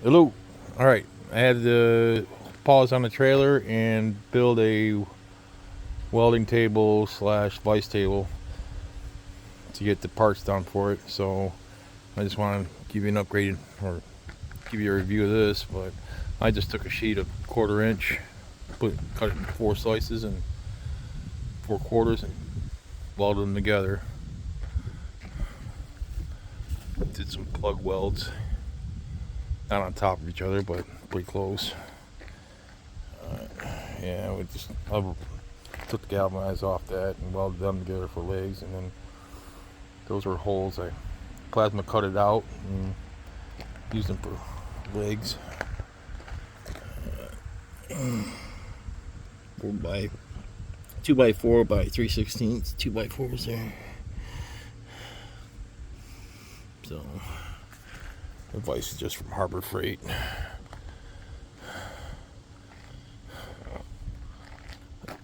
Hello. All right. I had to pause on the trailer and build a welding table slash vise table to get the parts done for it. So I just want to give you an upgrade or give you a review of this. But I just took a sheet of 1/4 inch, cut it in 4 slices and 4/4, and welded them together. Did some plug welds, not on top of each other, but pretty close. Yeah, I took the galvanize off that and welded them together for legs, and then those were holes. I plasma cut it out and used them for legs. 4 by 2 by 4 by 3/16, 2 by 4s there. So the vise is just from Harbor Freight.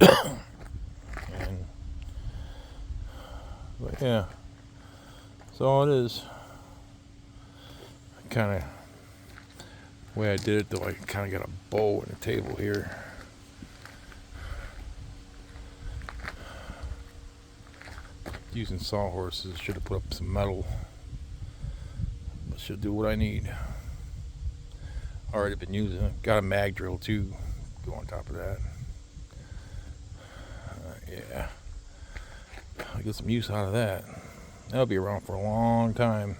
And but yeah, that's all it is. Kind of way I did it though, I kind of got a bow and a table here. Using sawhorses, should have put up some metal, but should do what I need. Already been using it. Got a mag drill too, go on top of that. Yeah, I get some use out of that. That'll be around for a long time.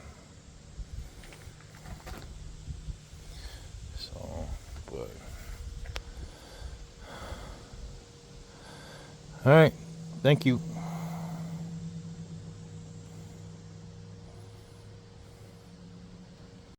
So, but all right, thank you.